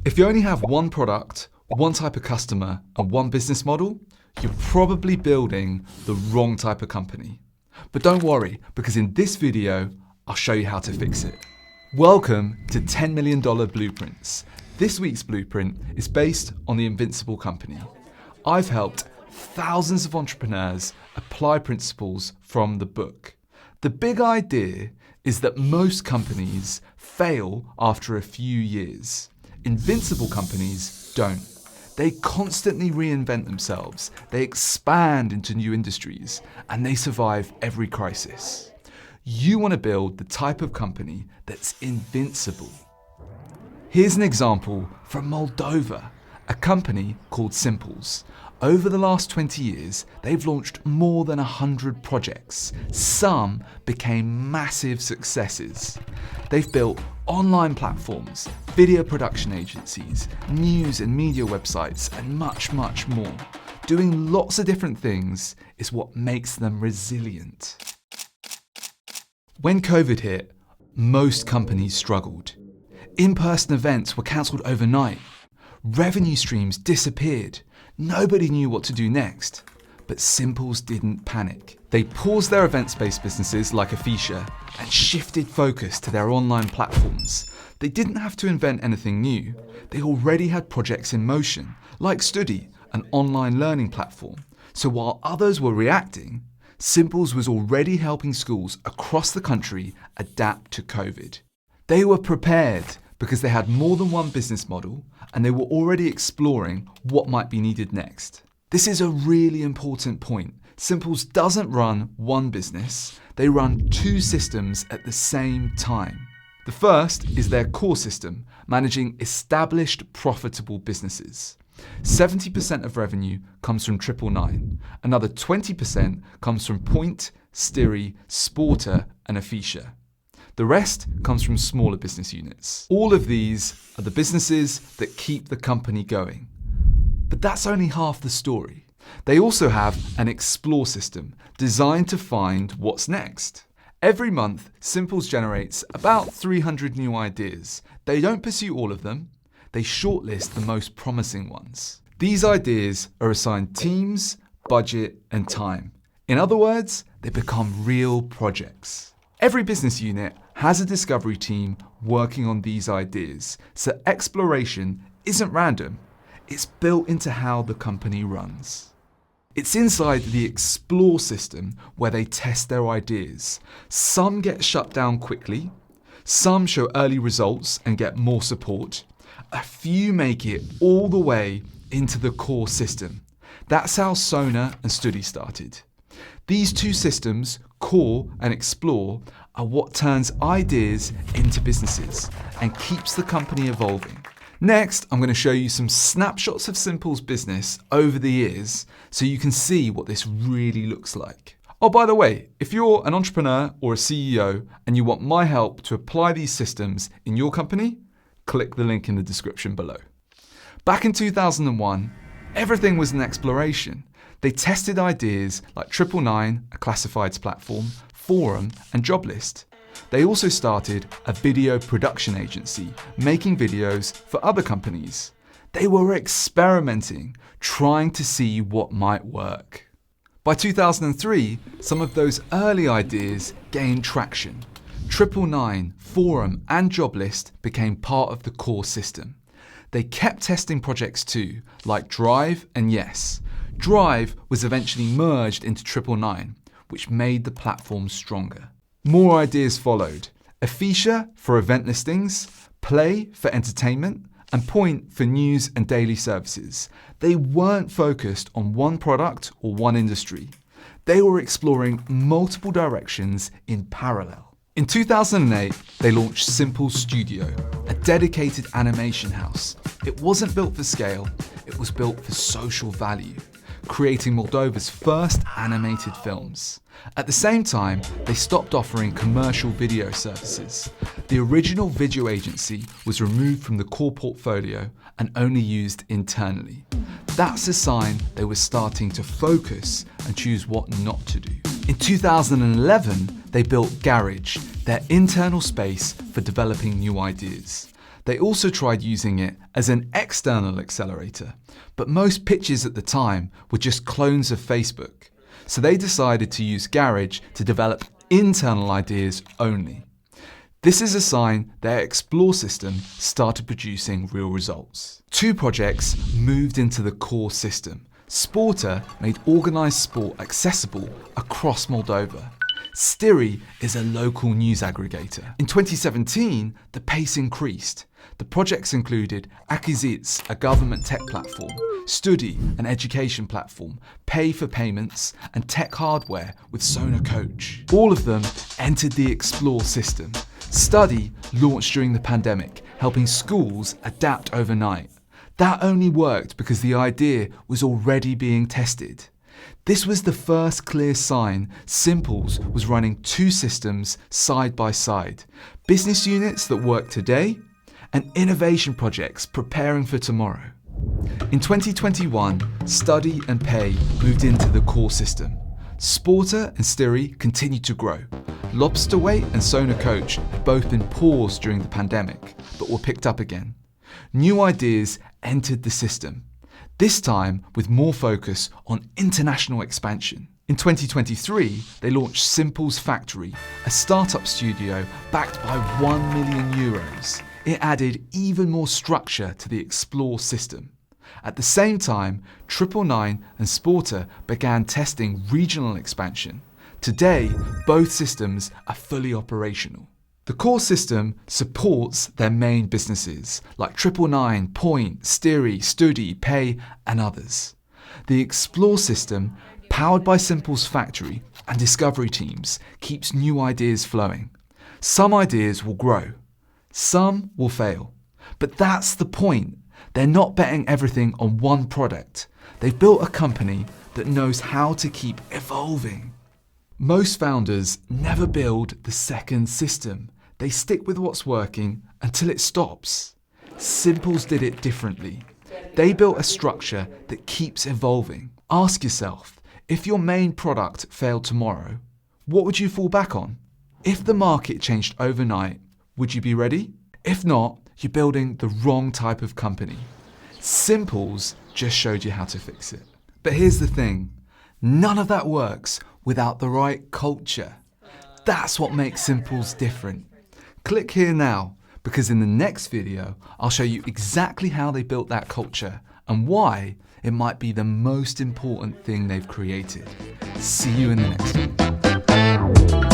If you only have one product, one type of customer, and one business model, you're probably building the wrong type of company. But don't worry, because in this video, I'll show you how to fix it. Welcome to $10 Million Blueprints. This week's blueprint is based on the Invincible company. I've helped thousands of entrepreneurs apply principles from the book. The big idea is that most companies fail after a few years. Invincible companies don't. They constantly reinvent themselves, they expand into new industries, and they survive every crisis. You want to build the type of company that's invincible. Here's an example from Moldova, a company called Simpals. Over the last 20 years, they've launched more than 100 projects. Some became massive successes. They've built online platforms, video production agencies, news and media websites, and much, much more. Doing lots of different things is what makes them resilient. When COVID hit, most companies struggled. In-person events were cancelled overnight. Revenue streams disappeared. Nobody knew what to do next. But Simpals didn't panic. They paused their events-based businesses like Afisha and shifted focus to their online platforms. They didn't have to invent anything new. They already had projects in motion, like Studii, an online learning platform. So while others were reacting, Simpals was already helping schools across the country adapt to COVID. They were prepared because they had more than one business model and they were already exploring what might be needed next. This is a really important point. Simpals doesn't run one business, they run two systems at the same time. The first is their core system, managing established, profitable businesses. 70% of revenue comes from 999. Another 20% comes from Point, Știri, Sporter, and Afisha. The rest comes from smaller business units. All of these are the businesses that keep the company going. But that's only half the story. They also have an explore system designed to find what's next. Every month, Simpals generates about 300 new ideas. They don't pursue all of them. They shortlist the most promising ones. These ideas are assigned teams, budget, and time. In other words, they become real projects. Every business unit has a discovery team working on these ideas, so exploration isn't random. It's built into how the company runs. It's inside the explore system where they test their ideas. Some get shut down quickly, some show early results and get more support. A few make it all the way into the core system. That's how Sonr and Studii started. These two systems, core and explore, are what turns ideas into businesses and keeps the company evolving. Next, I'm going to show you some snapshots of Simpals' business over the years so you can see what this really looks like. Oh, by the way, if you're an entrepreneur or a CEO and you want my help to apply these systems in your company, click the link in the description below. Back in 2001, everything was an exploration. They tested ideas like 999, a classifieds platform, Forum, and Joblist. They also started a video production agency, making videos for other companies. They were experimenting, trying to see what might work. By 2003, some of those early ideas gained traction. 999, Forum, and Joblist became part of the core system. They kept testing projects too, like Drive and Yes. Drive was eventually merged into 999, which made the platform stronger. More ideas followed. Afisha for event listings, Play for entertainment, and Point for news and daily services. They weren't focused on one product or one industry. They were exploring multiple directions in parallel. In 2008, they launched Simpals Studio, a dedicated animation house. It wasn't built for scale, it was built for social value, creating Moldova's first animated films. At the same time, they stopped offering commercial video services. The original video agency was removed from the core portfolio and only used internally. That's a sign they were starting to focus and choose what not to do. In 2011, they built Garage, their internal space for developing new ideas. They also tried using it as an external accelerator, but most pitches at the time were just clones of Facebook. So they decided to use Garage to develop internal ideas only. This is a sign their Explore system started producing real results. 2 projects moved into the core system. Sporter made organised sport accessible across Moldova. Știri is a local news aggregator. In 2017, the pace increased. The projects included Achiziți, a government tech platform, Studii, an education platform, Pay for payments, and tech hardware with Sonr Coach. All of them entered the Explore system. Studii launched during the pandemic, helping schools adapt overnight. That only worked because the idea was already being tested. This was the first clear sign Simpals was running 2 systems side by side, business units that work today and innovation projects preparing for tomorrow. In 2021, Studii and Pay moved into the core system. Sporter and Știri continued to grow. Lobsterweight and Sonr Coach had both been paused during the pandemic, but were picked up again. New ideas entered the system, this time with more focus on international expansion. In 2023, they launched Simpals Factory, a startup studio backed by €1 million. It added even more structure to the Explore system. At the same time, 999 and Sporter began testing regional expansion. Today, both systems are fully operational. The core system supports their main businesses like 999, Point, Știri, Studii, Pay, and others. The Explore system, powered by Simpals Factory and discovery teams, keeps new ideas flowing. Some ideas will grow, some will fail. But that's the point. They're not betting everything on one product. They've built a company that knows how to keep evolving. Most founders never build the second system. They stick with what's working until it stops. Simpals did it differently. They built a structure that keeps evolving. Ask yourself, if your main product failed tomorrow, what would you fall back on? If the market changed overnight, would you be ready? If not, you're building the wrong type of company. Simpals just showed you how to fix it. But here's the thing, none of that works without the right culture. That's what makes Simpals different. Click here now, because in the next video, I'll show you exactly how they built that culture and why it might be the most important thing they've created. See you in the next one.